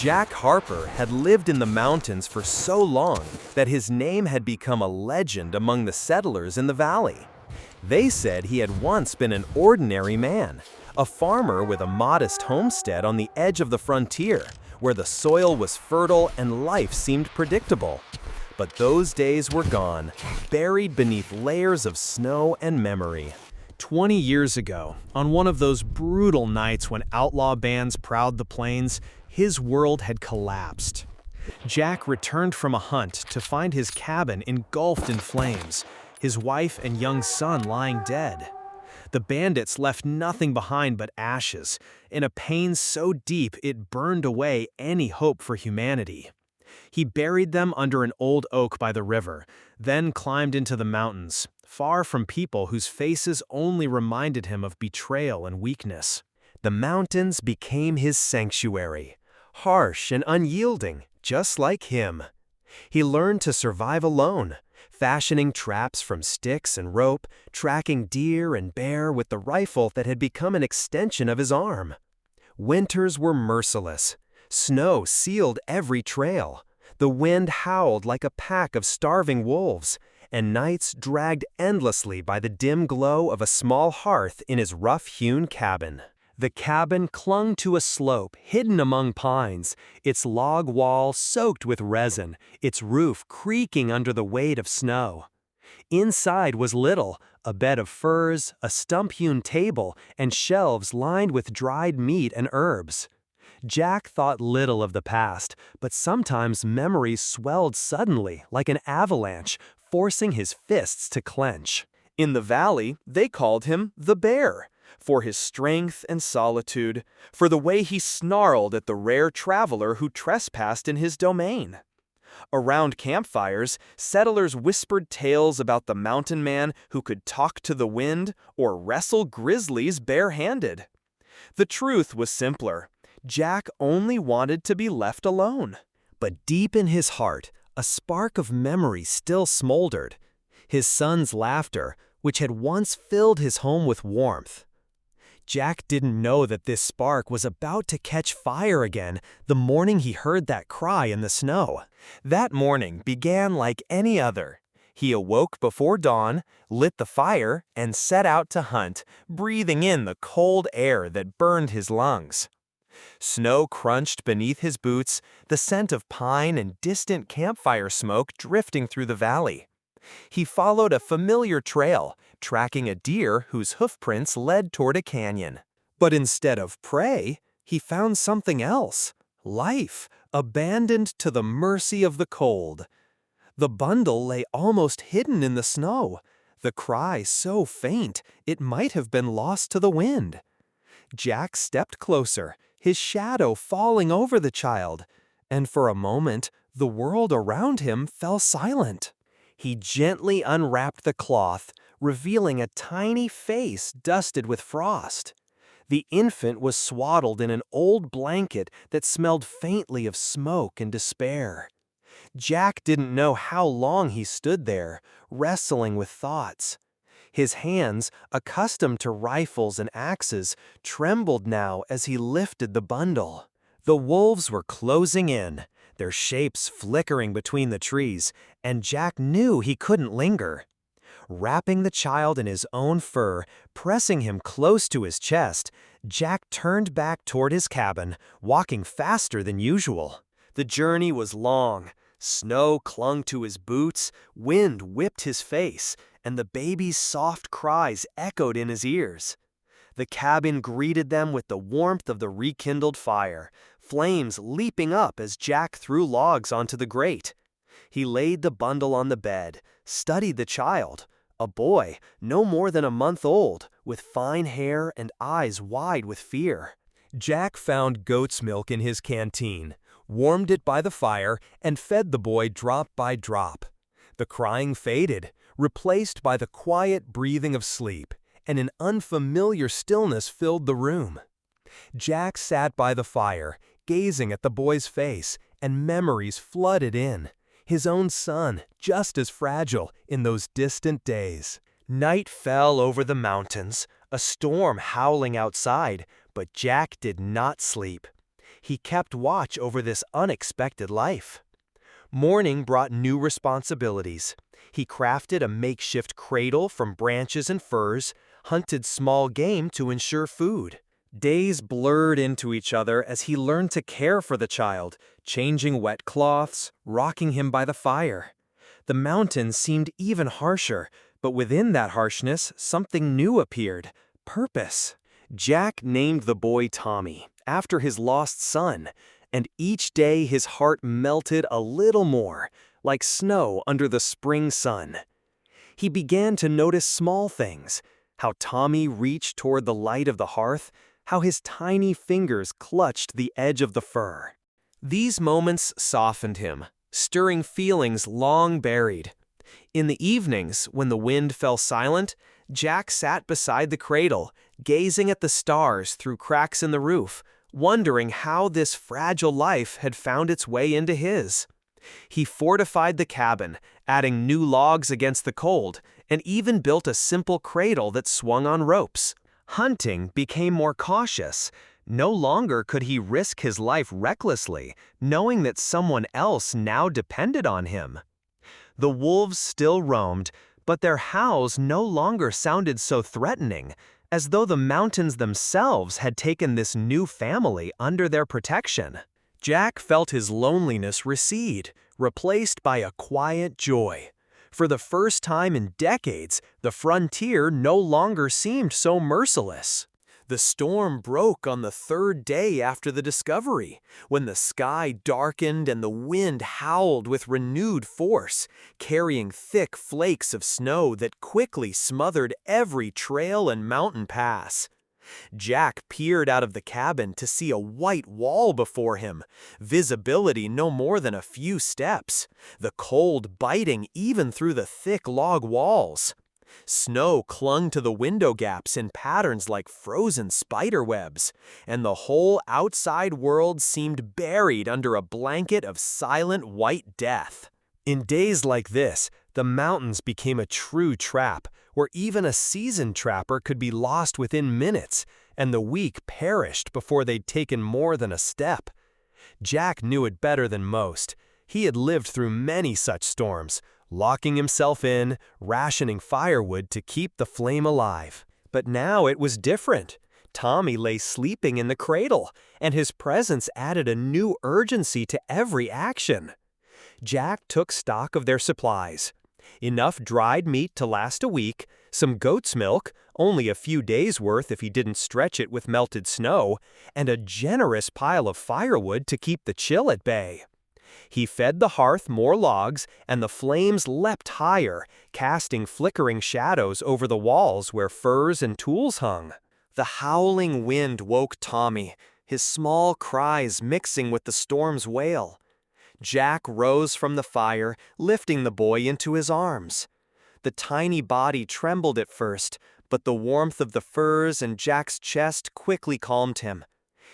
Jack Harper had lived in the mountains for so long that his name had become a legend among the settlers in the valley. They said he had once been an ordinary man, a farmer with a modest homestead on the edge of the frontier, where the soil was fertile and life seemed predictable. But those days were gone, buried beneath layers of snow and memory. 20 years ago, on one of those brutal nights when outlaw bands prowled the plains, his world had collapsed. Jack returned from a hunt to find his cabin engulfed in flames, his wife and young son lying dead. The bandits left nothing behind but ashes, in a pain so deep it burned away any hope for humanity. He buried them under an old oak by the river, then climbed into the mountains, far from people whose faces only reminded him of betrayal and weakness. The mountains became his sanctuary, harsh and unyielding, just like him. He learned to survive alone, fashioning traps from sticks and rope, tracking deer and bear with the rifle that had become an extension of his arm. Winters were merciless. Snow sealed every trail. The wind howled like a pack of starving wolves, and nights dragged endlessly by the dim glow of a small hearth in his rough-hewn cabin. The cabin clung to a slope hidden among pines, its log wall soaked with resin, its roof creaking under the weight of snow. Inside was little, a bed of furs, a stump-hewn table, and shelves lined with dried meat and herbs. Jack thought little of the past, but sometimes memories swelled suddenly like an avalanche, forcing his fists to clench. In the valley, they called him the Bear, for his strength and solitude, for the way he snarled at the rare traveler who trespassed in his domain. Around campfires, settlers whispered tales about the mountain man who could talk to the wind or wrestle grizzlies barehanded. The truth was simpler. Jack only wanted to be left alone. But deep in his heart, a spark of memory still smoldered. His son's laughter, which had once filled his home with warmth. Jack didn't know that this spark was about to catch fire again the morning he heard that cry in the snow. That morning began like any other. He awoke before dawn, lit the fire, and set out to hunt, breathing in the cold air that burned his lungs. Snow crunched beneath his boots, the scent of pine and distant campfire smoke drifting through the valley. He followed a familiar trail, tracking a deer whose hoofprints led toward a canyon. But instead of prey, he found something else: life, abandoned to the mercy of the cold. The bundle lay almost hidden in the snow, the cry so faint it might have been lost to the wind. Jack stepped closer, his shadow falling over the child, and for a moment the world around him fell silent. He gently unwrapped the cloth, revealing a tiny face dusted with frost. The infant was swaddled in an old blanket that smelled faintly of smoke and despair. Jack didn't know how long he stood there, wrestling with thoughts. His hands, accustomed to rifles and axes, trembled now as he lifted the bundle. The wolves were closing in, their shapes flickering between the trees, and Jack knew he couldn't linger. Wrapping the child in his own fur, pressing him close to his chest, Jack turned back toward his cabin, walking faster than usual. The journey was long. Snow clung to his boots, wind whipped his face, and the baby's soft cries echoed in his ears. The cabin greeted them with the warmth of the rekindled fire, flames leaping up as Jack threw logs onto the grate. He laid the bundle on the bed, studied the child, a boy no more than a month old, with fine hair and eyes wide with fear. Jack found goat's milk in his canteen, warmed it by the fire, and fed the boy drop by drop. The crying faded, replaced by the quiet breathing of sleep, and an unfamiliar stillness filled the room. Jack sat by the fire, gazing at the boy's face, and memories flooded in. His own son, just as fragile in those distant days. Night fell over the mountains, a storm howling outside, but Jack did not sleep. He kept watch over this unexpected life. Morning brought new responsibilities. He crafted a makeshift cradle from branches and furs, hunted small game to ensure food. Days blurred into each other as he learned to care for the child, changing wet cloths, rocking him by the fire. The mountains seemed even harsher, but within that harshness, something new appeared: purpose. Jack named the boy Tommy, after his lost son, and each day his heart melted a little more, like snow under the spring sun. He began to notice small things: how Tommy reached toward the light of the hearth, how his tiny fingers clutched the edge of the fur. These moments softened him, stirring feelings long buried. In the evenings, when the wind fell silent, Jack sat beside the cradle, gazing at the stars through cracks in the roof, wondering how this fragile life had found its way into his. He fortified the cabin, adding new logs against the cold, and even built a simple cradle that swung on ropes. Hunting became more cautious. No longer could he risk his life recklessly, knowing that someone else now depended on him. The wolves still roamed, but their howls no longer sounded so threatening, as though the mountains themselves had taken this new family under their protection. Jack felt his loneliness recede, replaced by a quiet joy. For the first time in decades, the frontier no longer seemed so merciless. The storm broke on the third day after the discovery, when the sky darkened and the wind howled with renewed force, carrying thick flakes of snow that quickly smothered every trail and mountain pass. Jack peered out of the cabin to see a white wall before him, visibility no more than a few steps, the cold biting even through the thick log walls. Snow clung to the window gaps in patterns like frozen spider webs, and the whole outside world seemed buried under a blanket of silent white death. In days like this, the mountains became a true trap, where even a seasoned trapper could be lost within minutes, and the weak perished before they'd taken more than a step. Jack knew it better than most. He had lived through many such storms, locking himself in, rationing firewood to keep the flame alive. But now it was different. Tommy lay sleeping in the cradle, and his presence added a new urgency to every action. Jack took stock of their supplies. Enough dried meat to last a week, some goat's milk, only a few days' worth if he didn't stretch it with melted snow, and a generous pile of firewood to keep the chill at bay. He fed the hearth more logs, and the flames leapt higher, casting flickering shadows over the walls where furs and tools hung. The howling wind woke Tommy, his small cries mixing with the storm's wail. Jack rose from the fire, lifting the boy into his arms. The tiny body trembled at first, but the warmth of the furs and Jack's chest quickly calmed him.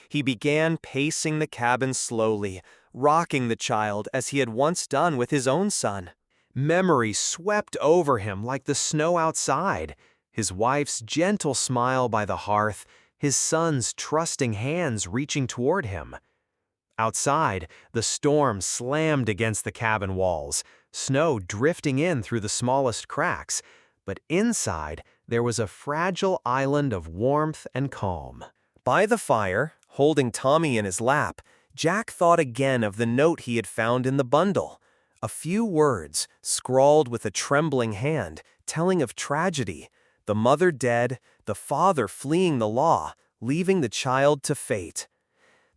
He began pacing the cabin slowly, rocking the child as he had once done with his own son. Memory swept over him like the snow outside: his wife's gentle smile by the hearth, his son's trusting hands reaching toward him. Outside, the storm slammed against the cabin walls, snow drifting in through the smallest cracks, but inside there was a fragile island of warmth and calm. By the fire, holding Tommy in his lap, Jack thought again of the note he had found in the bundle. A few words, scrawled with a trembling hand, telling of tragedy: the mother dead, the father fleeing the law, leaving the child to fate.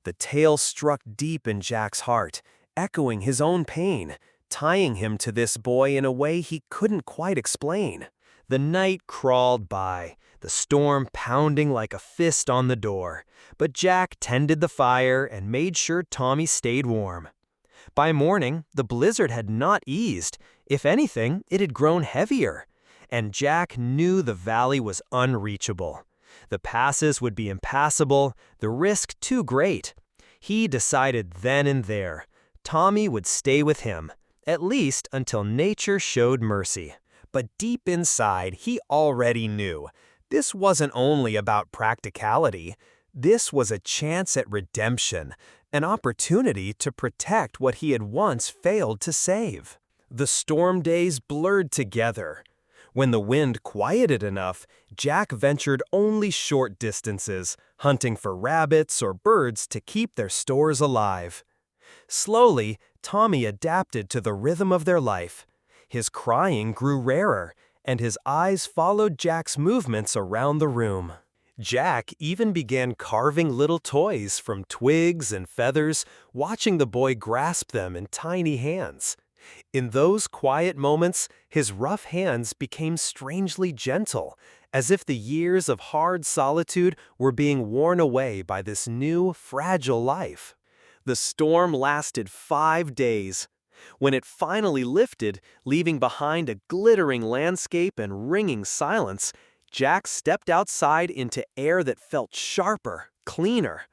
The tale struck deep in Jack's heart, echoing his own pain, tying him to this boy in a way he couldn't quite explain. The night crawled by, the storm pounding like a fist on the door, but Jack tended the fire and made sure Tommy stayed warm. By morning, the blizzard had not eased. If anything, it had grown heavier, and Jack knew the valley was unreachable. The passes would be impassable, the risk too great. He decided then and there, Tommy would stay with him, at least until nature showed mercy. But deep inside, he already knew this wasn't only about practicality. This was a chance at redemption, an opportunity to protect what he had once failed to save. The storm days blurred together. When the wind quieted enough, Jack ventured only short distances, hunting for rabbits or birds to keep their stores alive. Slowly, Tommy adapted to the rhythm of their life. His crying grew rarer, and his eyes followed Jack's movements around the room. Jack even began carving little toys from twigs and feathers, watching the boy grasp them in tiny hands. In those quiet moments, his rough hands became strangely gentle, as if the years of hard solitude were being worn away by this new, fragile life. The storm lasted 5 days. When it finally lifted, leaving behind a glittering landscape and ringing silence, Jack stepped outside into air that felt sharper, cleaner.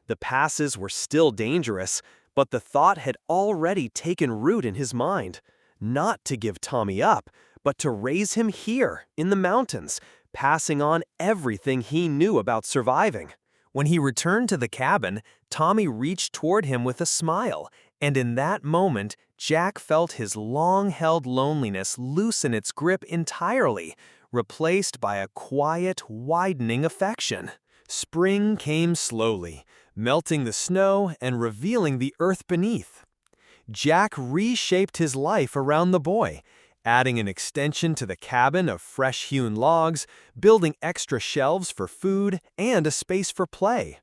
The passes were still dangerous, but the thought had already taken root in his mind, not to give Tommy up, but to raise him here, in the mountains, passing on everything he knew about surviving. When he returned to the cabin, Tommy reached toward him with a smile, and in that moment, Jack felt his long-held loneliness loosen its grip entirely, replaced by a quiet, widening affection. Spring came slowly, melting the snow and revealing the earth beneath. Jack reshaped his life around the boy, adding an extension to the cabin of fresh-hewn logs, building extra shelves for food, and a space for play.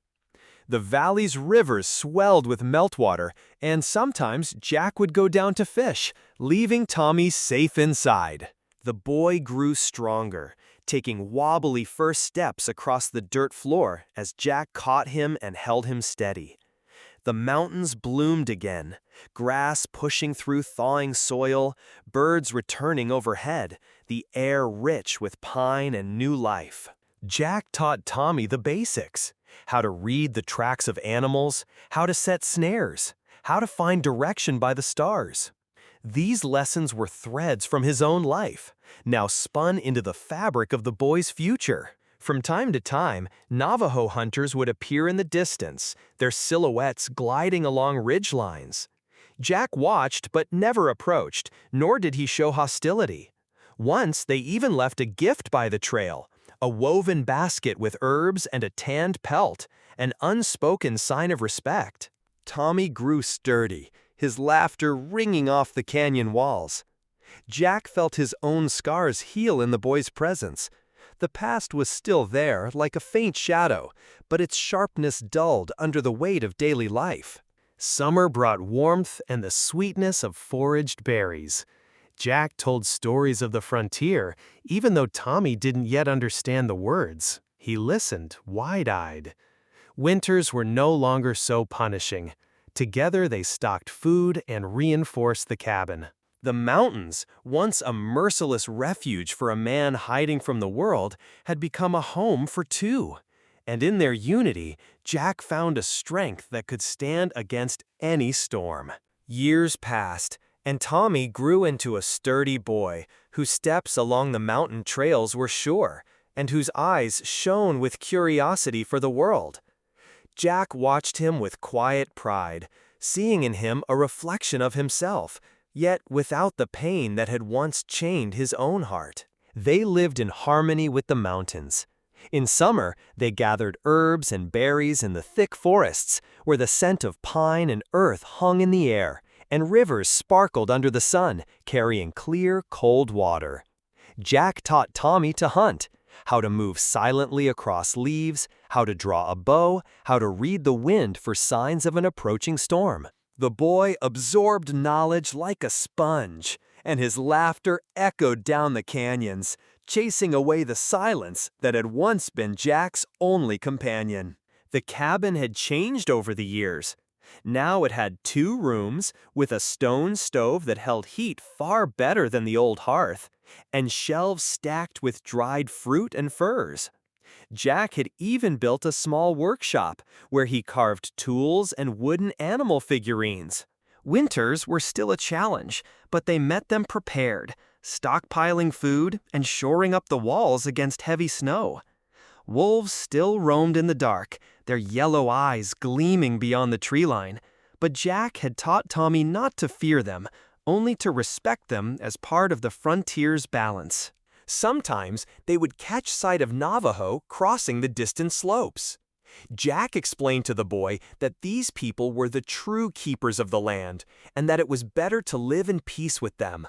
The valley's rivers swelled with meltwater, and sometimes Jack would go down to fish, leaving Tommy safe inside. The boy grew stronger, taking wobbly first steps across the dirt floor as Jack caught him and held him steady. The mountains bloomed again, grass pushing through thawing soil, birds returning overhead, the air rich with pine and new life. Jack taught Tommy the basics: how to read the tracks of animals, how to set snares, how to find direction by the stars. These lessons were threads from his own life, now spun into the fabric of the boy's future. From time to time, Navajo hunters would appear in the distance, their silhouettes gliding along ridge lines. Jack watched but never approached, nor did he show hostility. Once they even left a gift by the trail, a woven basket with herbs and a tanned pelt, an unspoken sign of respect. Tommy grew sturdy, his laughter ringing off the canyon walls. Jack felt his own scars heal in the boy's presence. The past was still there, like a faint shadow, but its sharpness dulled under the weight of daily life. Summer brought warmth and the sweetness of foraged berries. Jack told stories of the frontier, even though Tommy didn't yet understand the words. He listened, wide-eyed. Winters were no longer so punishing. Together they stocked food and reinforced the cabin. The mountains, once a merciless refuge for a man hiding from the world, had become a home for two. And in their unity, Jack found a strength that could stand against any storm. Years passed, and Tommy grew into a sturdy boy whose steps along the mountain trails were sure, and whose eyes shone with curiosity for the world. Jack watched him with quiet pride, seeing in him a reflection of himself, yet without the pain that had once chained his own heart. They lived in harmony with the mountains. In summer, they gathered herbs and berries in the thick forests, where the scent of pine and earth hung in the air, and rivers sparkled under the sun, carrying clear, cold water. Jack taught Tommy to hunt, how to move silently across leaves, how to draw a bow, how to read the wind for signs of an approaching storm. The boy absorbed knowledge like a sponge, and his laughter echoed down the canyons, chasing away the silence that had once been Jack's only companion. The cabin had changed over the years. Now it had 2 rooms, with a stone stove that held heat far better than the old hearth, and shelves stacked with dried fruit and furs. Jack had even built a small workshop, where he carved tools and wooden animal figurines. Winters were still a challenge, but they met them prepared, stockpiling food and shoring up the walls against heavy snow. Wolves still roamed in the dark, their yellow eyes gleaming beyond the tree line, but Jack had taught Tommy not to fear them, only to respect them as part of the frontier's balance. Sometimes they would catch sight of Navajo crossing the distant slopes. Jack explained to the boy that these people were the true keepers of the land, and that it was better to live in peace with them.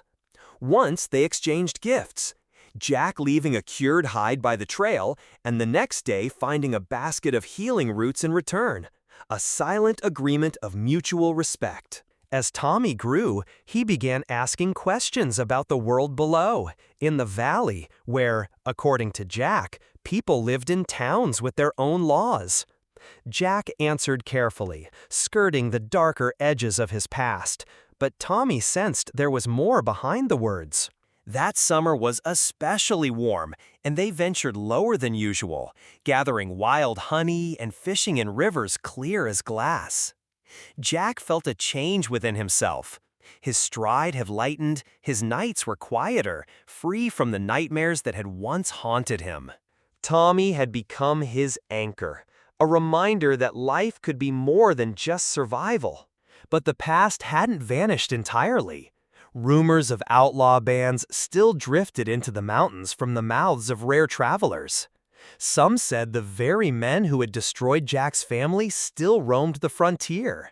Once they exchanged gifts, Jack leaving a cured hide by the trail, and the next day finding a basket of healing roots in return, a silent agreement of mutual respect. As Tommy grew, he began asking questions about the world below, in the valley, where, according to Jack, people lived in towns with their own laws. Jack answered carefully, skirting the darker edges of his past, but Tommy sensed there was more behind the words. That summer was especially warm, and they ventured lower than usual, gathering wild honey and fishing in rivers clear as glass. Jack felt a change within himself. His stride had lightened, his nights were quieter, free from the nightmares that had once haunted him. Tommy had become his anchor, a reminder that life could be more than just survival. But the past hadn't vanished entirely. Rumors of outlaw bands still drifted into the mountains from the mouths of rare travelers. Some said the very men who had destroyed Jack's family still roamed the frontier.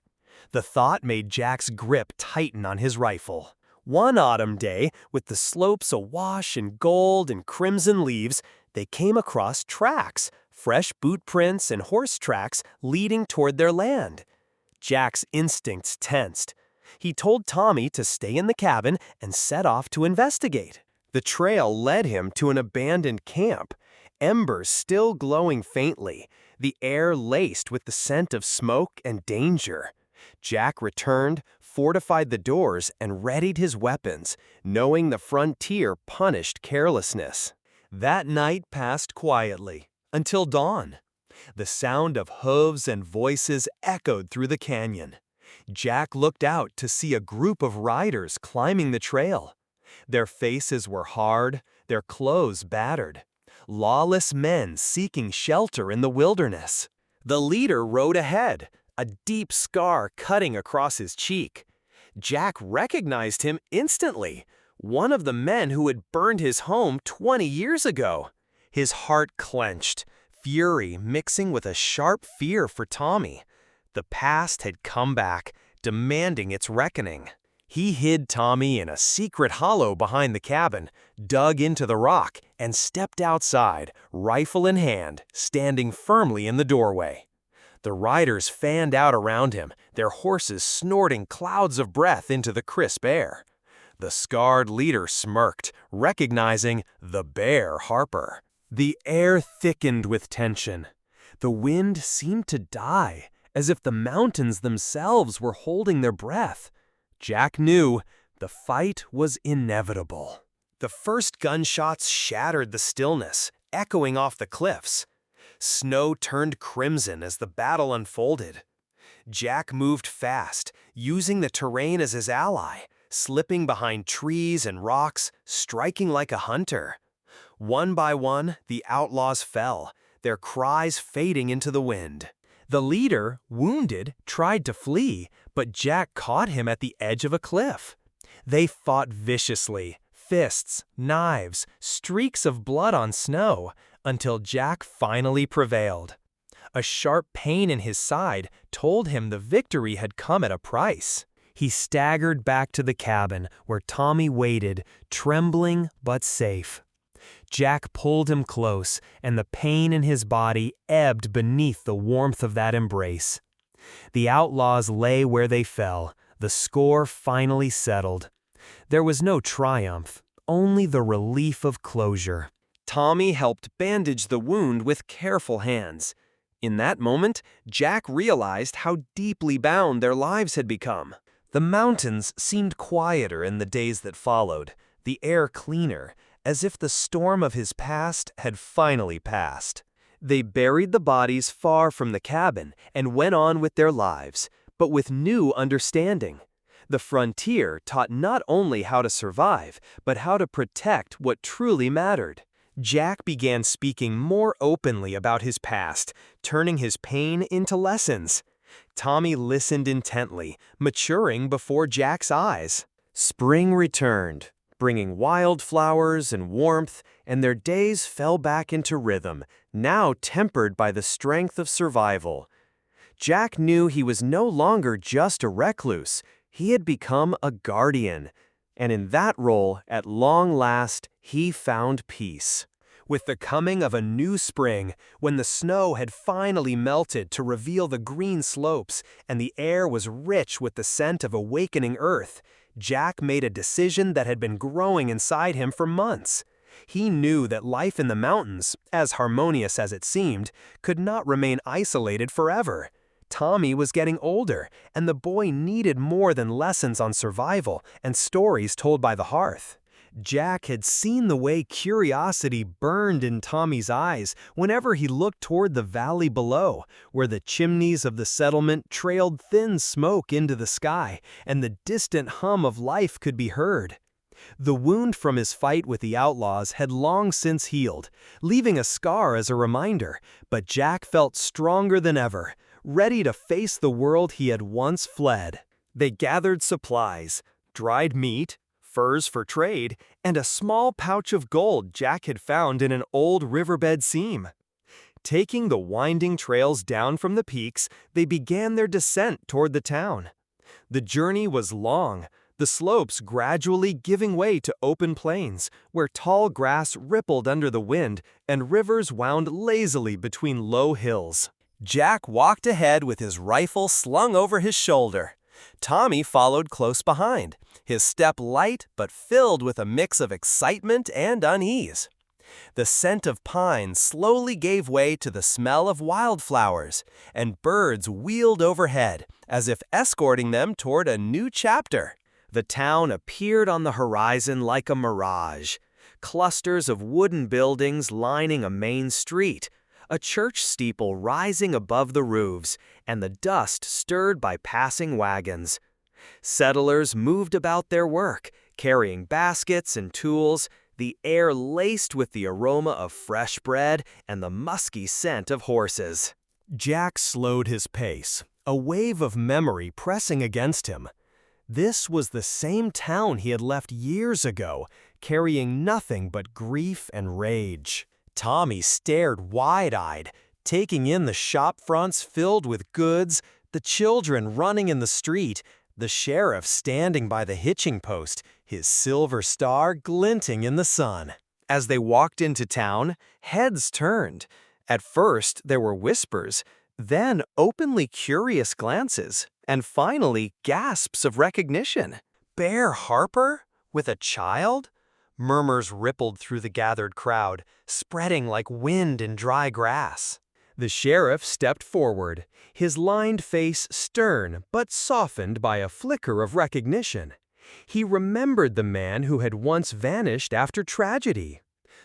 The thought made Jack's grip tighten on his rifle. One autumn day, with the slopes awash in gold and crimson leaves, they came across tracks, fresh boot prints and horse tracks leading toward their land. Jack's instincts tensed. He told Tommy to stay in the cabin and set off to investigate. The trail led him to an abandoned camp, embers still glowing faintly, the air laced with the scent of smoke and danger. Jack returned, fortified the doors, and readied his weapons, knowing the frontier punished carelessness. That night passed quietly, until dawn. The sound of hooves and voices echoed through the canyon. Jack looked out to see a group of riders climbing the trail. Their faces were hard, their clothes battered. Lawless men seeking shelter in the wilderness. The leader rode ahead, a deep scar cutting across his cheek. Jack recognized him instantly, one of the men who had burned his home 20 years ago. His heart clenched, fury mixing with a sharp fear for Tommy. The past had come back, demanding its reckoning. He hid Tommy in a secret hollow behind the cabin, dug into the rock, and stepped outside, rifle in hand, standing firmly in the doorway. The riders fanned out around him, their horses snorting clouds of breath into the crisp air. The scarred leader smirked, recognizing the bear Harper. The air thickened with tension. The wind seemed to die, as if the mountains themselves were holding their breath. Jack knew the fight was inevitable. The first gunshots shattered the stillness, echoing off the cliffs. Snow turned crimson as the battle unfolded. Jack moved fast, using the terrain as his ally, slipping behind trees and rocks, striking like a hunter. One by one, the outlaws fell, their cries fading into the wind. The leader, wounded, tried to flee, but Jack caught him at the edge of a cliff. They fought viciously, fists, knives, streaks of blood on snow, until Jack finally prevailed. A sharp pain in his side told him the victory had come at a price. He staggered back to the cabin where Tommy waited, trembling but safe. Jack pulled him close, and the pain in his body ebbed beneath the warmth of that embrace. The outlaws lay where they fell, the score finally settled. There was no triumph, only the relief of closure. Tommy helped bandage the wound with careful hands. In that moment, Jack realized how deeply bound their lives had become. The mountains seemed quieter in the days that followed, the air cleaner, as if the storm of his past had finally passed. They buried the bodies far from the cabin and went on with their lives, but with new understanding. The frontier taught not only how to survive, but how to protect what truly mattered. Jack began speaking more openly about his past, turning his pain into lessons. Tommy listened intently, maturing before Jack's eyes. Spring returned, bringing wildflowers and warmth, and their days fell back into rhythm, now tempered by the strength of survival. Jack knew he was no longer just a recluse. He had become a guardian, and in that role, at long last, he found peace. With the coming of a new spring, when the snow had finally melted to reveal the green slopes and the air was rich with the scent of awakening earth, Jack made a decision that had been growing inside him for months. He knew that life in the mountains, as harmonious as it seemed, could not remain isolated forever. Tommy was getting older, and the boy needed more than lessons on survival and stories told by the hearth. Jack had seen the way curiosity burned in Tommy's eyes whenever he looked toward the valley below, where the chimneys of the settlement trailed thin smoke into the sky, and the distant hum of life could be heard. The wound from his fight with the outlaws had long since healed, leaving a scar as a reminder, but Jack felt stronger than ever, ready to face the world he had once fled. They gathered supplies, dried meat, furs for trade, and a small pouch of gold Jack had found in an old riverbed seam. Taking the winding trails down from the peaks, they began their descent toward the town. The journey was long, the slopes gradually giving way to open plains, where tall grass rippled under the wind and rivers wound lazily between low hills. Jack walked ahead with his rifle slung over his shoulder. Tommy followed close behind, his step light but filled with a mix of excitement and unease. The scent of pine slowly gave way to the smell of wildflowers, and birds wheeled overhead, as if escorting them toward a new chapter. The town appeared on the horizon like a mirage, clusters of wooden buildings lining a main street, a church steeple rising above the roofs, and the dust stirred by passing wagons. Settlers moved about their work, carrying baskets and tools, the air laced with the aroma of fresh bread and the musky scent of horses. Jack slowed his pace, a wave of memory pressing against him. This was the same town he had left years ago, carrying nothing but grief and rage. Tommy stared wide-eyed, taking in the shop fronts filled with goods, the children running in the street, the sheriff standing by the hitching post, his silver star glinting in the sun. As they walked into town, heads turned. At first, there were whispers, then openly curious glances, and finally gasps of recognition. Bear Harper? With a child? Murmurs rippled through the gathered crowd, spreading like wind in dry grass. The sheriff stepped forward, his lined face stern but softened by a flicker of recognition. He remembered the man who had once vanished after tragedy.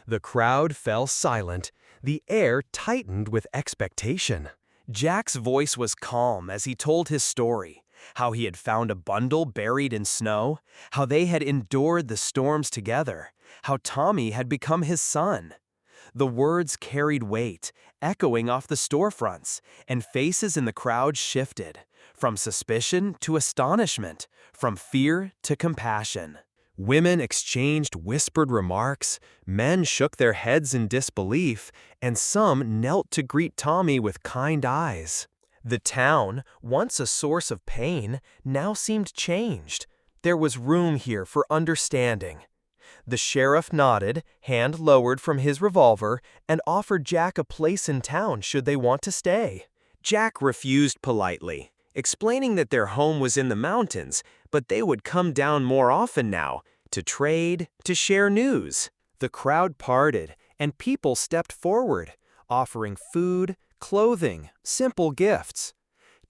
The crowd fell silent, the air tightened with expectation. Jack's voice was calm as he told his story. How he had found a bundle buried in snow, how they had endured the storms together, how Tommy had become his son. The words carried weight, echoing off the storefronts, and faces in the crowd shifted, from suspicion to astonishment, from fear to compassion. Women exchanged whispered remarks, men shook their heads in disbelief, and some knelt to greet Tommy with kind eyes. The town, once a source of pain, now seemed changed. There was room here for understanding. The sheriff nodded, hand lowered from his revolver, and offered Jack a place in town should they want to stay. Jack refused politely, explaining that their home was in the mountains, but they would come down more often now, to trade, to share news. The crowd parted, and people stepped forward, offering food, clothing, simple gifts.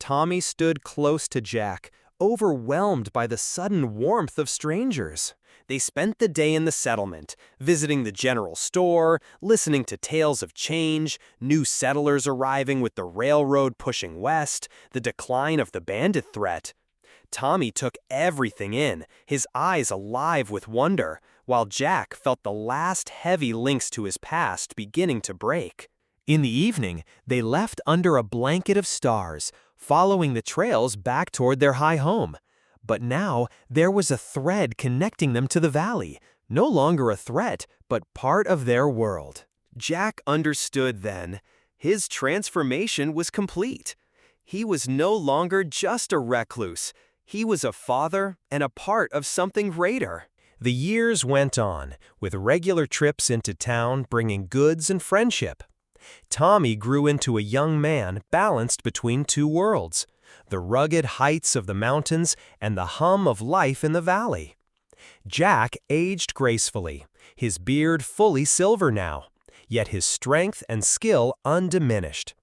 Tommy stood close to Jack, overwhelmed by the sudden warmth of strangers. They spent the day in the settlement, visiting the general store, listening to tales of change, new settlers arriving with the railroad pushing west, the decline of the bandit threat. Tommy took everything in, his eyes alive with wonder, while Jack felt the last heavy links to his past beginning to break. In the evening, they left under a blanket of stars, following the trails back toward their high home. But now, there was a thread connecting them to the valley, no longer a threat, but part of their world. Jack understood then. His transformation was complete. He was no longer just a recluse. He was a father and a part of something greater. The years went on, with regular trips into town bringing goods and friendship. Tommy grew into a young man balanced between two worlds, the rugged heights of the mountains and the hum of life in the valley. Jack aged gracefully, his beard fully silver now, yet his strength and skill undiminished.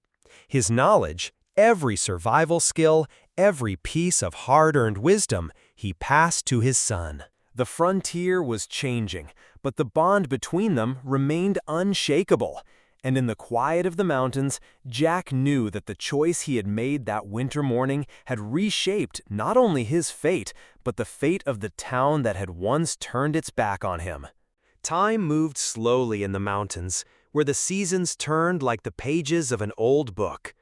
His knowledge, every survival skill, every piece of hard-earned wisdom, he passed to his son. The frontier was changing, but the bond between them remained unshakable. And in the quiet of the mountains, Jack knew that the choice he had made that winter morning had reshaped not only his fate, but the fate of the town that had once turned its back on him. Time moved slowly in the mountains, where the seasons turned like the pages of an old book.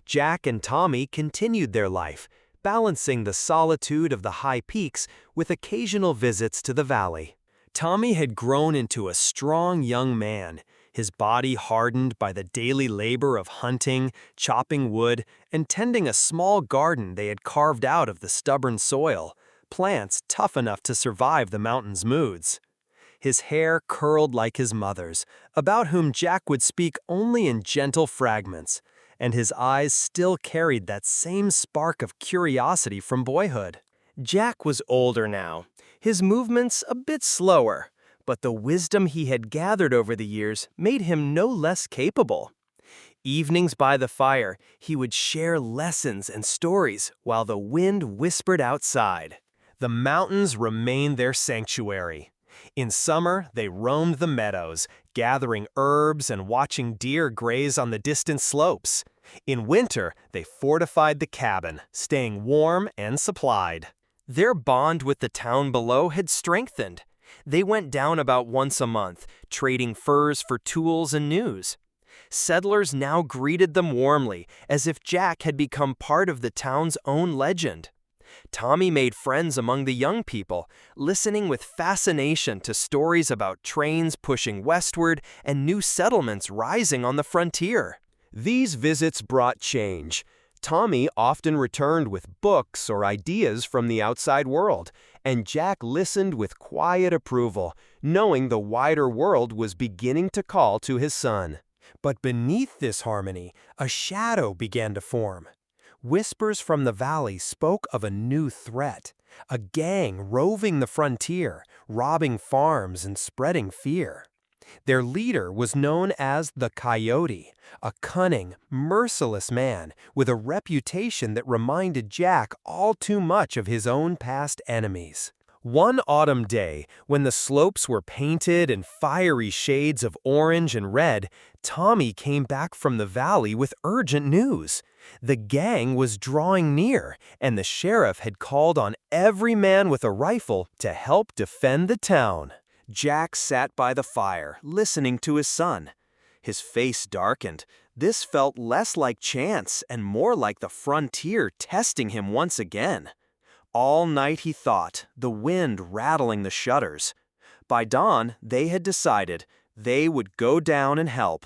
Jack and Tommy continued their life, balancing the solitude of the high peaks with occasional visits to the valley. Tommy had grown into a strong young man, his body hardened by the daily labor of hunting, chopping wood, and tending a small garden they had carved out of the stubborn soil, plants tough enough to survive the mountain's moods. His hair curled like his mother's, about whom Jack would speak only in gentle fragments, and his eyes still carried that same spark of curiosity from boyhood. Jack was older now, his movements a bit slower, but the wisdom he had gathered over the years made him no less capable. Evenings by the fire, he would share lessons and stories while the wind whispered outside. The mountains remained their sanctuary. In summer, they roamed the meadows, gathering herbs and watching deer graze on the distant slopes. In winter, they fortified the cabin, staying warm and supplied. Their bond with the town below had strengthened. They went down about once a month, trading furs for tools and news. Settlers now greeted them warmly, as if Jack had become part of the town's own legend. Tommy made friends among the young people, listening with fascination to stories about trains pushing westward and new settlements rising on the frontier. These visits brought change. Tommy often returned with books or ideas from the outside world, and Jack listened with quiet approval, knowing the wider world was beginning to call to his son. But beneath this harmony, a shadow began to form. Whispers from the valley spoke of a new threat, a gang roving the frontier, robbing farms and spreading fear. Their leader was known as the Coyote, a cunning, merciless man with a reputation that reminded Jack all too much of his own past enemies. One autumn day, when the slopes were painted in fiery shades of orange and red, Tommy came back from the valley with urgent news. The gang was drawing near, and the sheriff had called on every man with a rifle to help defend the town. Jack sat by the fire, listening to his son. His face darkened. This felt less like chance and more like the frontier testing him once again. All night he thought, the wind rattling the shutters. By dawn, they had decided they would go down and help.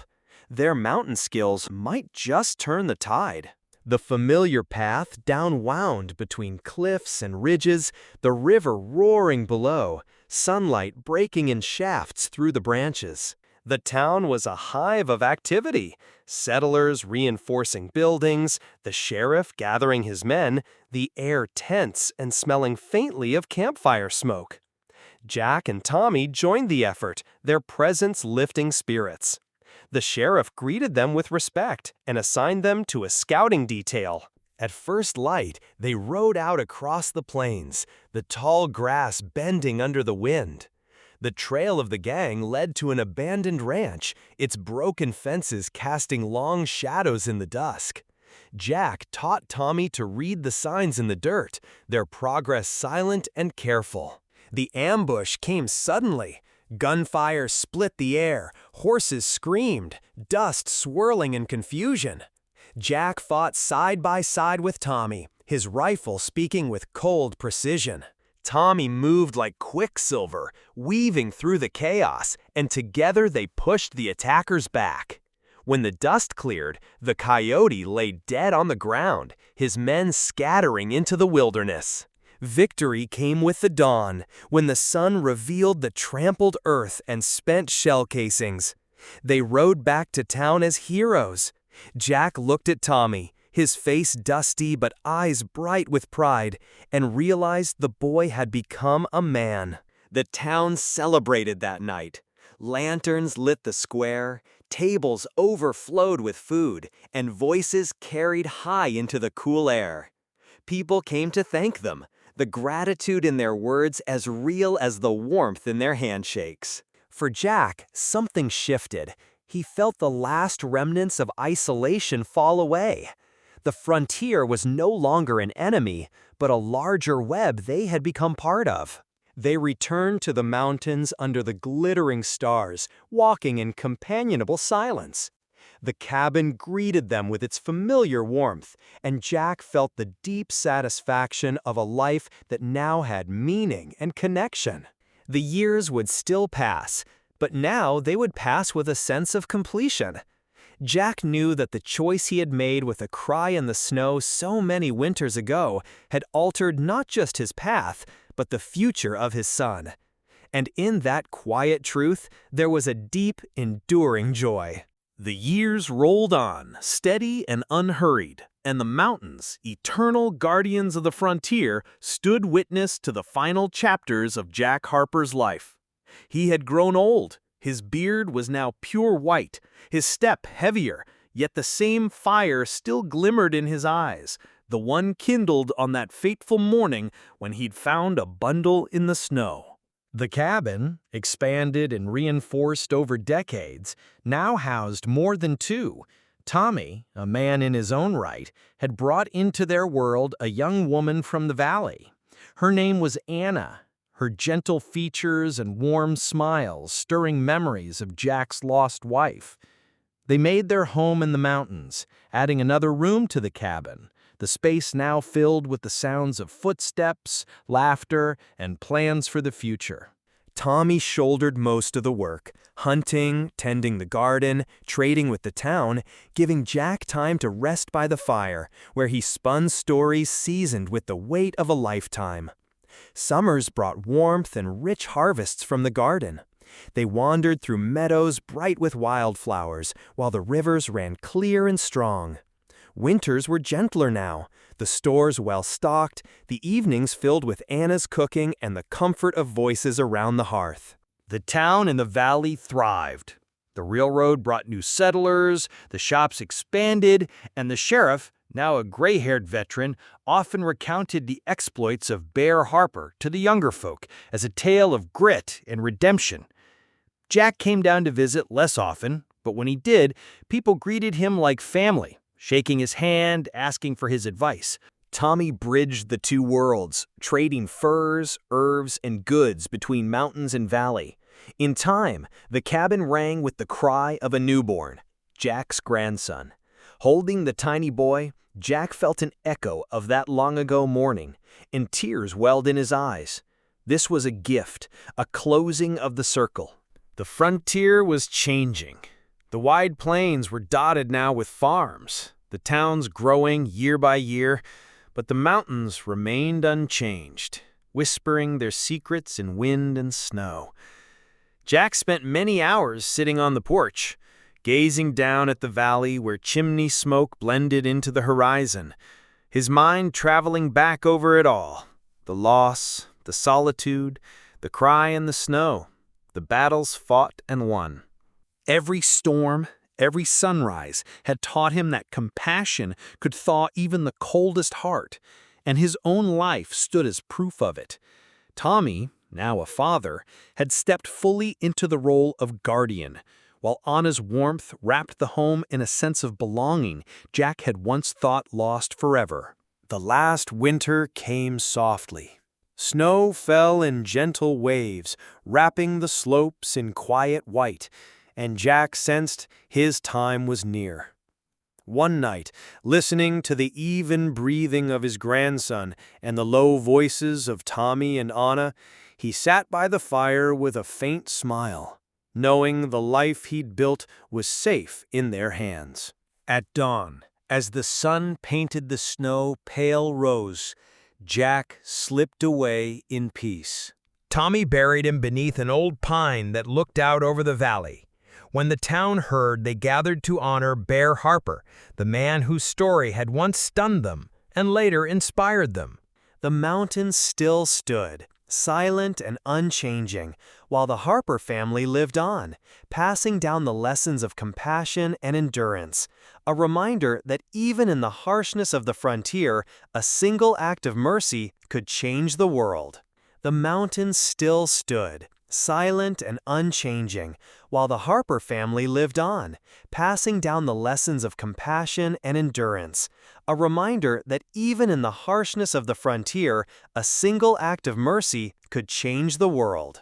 Their mountain skills might just turn the tide. The familiar path downwound between cliffs and ridges, the river roaring below, sunlight breaking in shafts through the branches. The town was a hive of activity, settlers reinforcing buildings, the sheriff gathering his men, the air tense and smelling faintly of campfire smoke. Jack and Tommy joined the effort, their presence lifting spirits. The sheriff greeted them with respect and assigned them to a scouting detail. At first light, they rode out across the plains, the tall grass bending under the wind. The trail of the gang led to an abandoned ranch, its broken fences casting long shadows in the dusk. Jack taught Tommy to read the signs in the dirt, their progress silent and careful. The ambush came suddenly. Gunfire split the air, horses screamed, dust swirling in confusion. Jack fought side by side with Tommy, his rifle speaking with cold precision. Tommy moved like quicksilver, weaving through the chaos, and together they pushed the attackers back. When the dust cleared, the coyote lay dead on the ground, his men scattering into the wilderness. Victory came with the dawn, when the sun revealed the trampled earth and spent shell casings. They rode back to town as heroes. Jack looked at Tommy, his face dusty but eyes bright with pride, and realized the boy had become a man. The town celebrated that night. Lanterns lit the square, tables overflowed with food, and voices carried high into the cool air. People came to thank them, the gratitude in their words as real as the warmth in their handshakes. For Jack, something shifted. He felt the last remnants of isolation fall away. The frontier was no longer an enemy, but a larger web they had become part of. They returned to the mountains under the glittering stars, walking in companionable silence. The cabin greeted them with its familiar warmth, and Jack felt the deep satisfaction of a life that now had meaning and connection. The years would still pass, but now they would pass with a sense of completion. Jack knew that the choice he had made with a cry in the snow so many winters ago had altered not just his path, but the future of his son. And in that quiet truth, there was a deep, enduring joy. The years rolled on, steady and unhurried, and the mountains, eternal guardians of the frontier, stood witness to the final chapters of Jack Harper's life. He had grown old. His beard was now pure white, his step heavier, yet the same fire still glimmered in his eyes, the one kindled on that fateful morning when he'd found a bundle in the snow. The cabin, expanded and reinforced over decades, now housed more than two. Tommy, a man in his own right, had brought into their world a young woman from the valley. Her name was Anna, her gentle features and warm smiles stirring memories of Jack's lost wife. They made their home in the mountains, adding another room to the cabin, the space now filled with the sounds of footsteps, laughter, and plans for the future. Tommy shouldered most of the work, hunting, tending the garden, trading with the town, giving Jack time to rest by the fire, where he spun stories seasoned with the weight of a lifetime. Summers brought warmth and rich harvests from the garden. They wandered through meadows bright with wildflowers, while the rivers ran clear and strong. Winters were gentler now, the stores well-stocked, the evenings filled with Anna's cooking and the comfort of voices around the hearth. The town and the valley thrived. The railroad brought new settlers, the shops expanded, and the sheriff, now a gray-haired veteran, often recounted the exploits of Bear Harper to the younger folk as a tale of grit and redemption. Jack came down to visit less often, but when he did, people greeted him like family, shaking his hand, asking for his advice. Tommy bridged the two worlds, trading furs, herbs, and goods between mountains and valley. In time, the cabin rang with the cry of a newborn, Jack's grandson. Holding the tiny boy, Jack felt an echo of that long-ago morning, and tears welled in his eyes. This was a gift, a closing of the circle. The frontier was changing. The wide plains were dotted now with farms, the towns growing year by year, but the mountains remained unchanged, whispering their secrets in wind and snow. Jack spent many hours sitting on the porch, gazing down at the valley where chimney smoke blended into the horizon, his mind traveling back over it all, the loss, the solitude, the cry in the snow, the battles fought and won. Every storm, every sunrise had taught him that compassion could thaw even the coldest heart, and his own life stood as proof of it. Tommy, now a father, had stepped fully into the role of guardian, while Anna's warmth wrapped the home in a sense of belonging Jack had once thought lost forever. The last winter came softly. Snow fell in gentle waves, wrapping the slopes in quiet white, and Jack sensed his time was near. One night, listening to the even breathing of his grandson and the low voices of Tommy and Anna, he sat by the fire with a faint smile, knowing the life he'd built was safe in their hands. At dawn, as the sun painted the snow pale rose, Jack slipped away in peace. Tommy buried him beneath an old pine that looked out over the valley. When the town heard, they gathered to honor Bear Harper, the man whose story had once stunned them and later inspired them. The mountains still stood, silent and unchanging, while the Harper family lived on, passing down the lessons of compassion and endurance, a reminder that even in the harshness of the frontier, a single act of mercy could change the world. The mountains still stood, silent and unchanging, while the Harper family lived on, passing down the lessons of compassion and endurance, a reminder that even in the harshness of the frontier, a single act of mercy could change the world.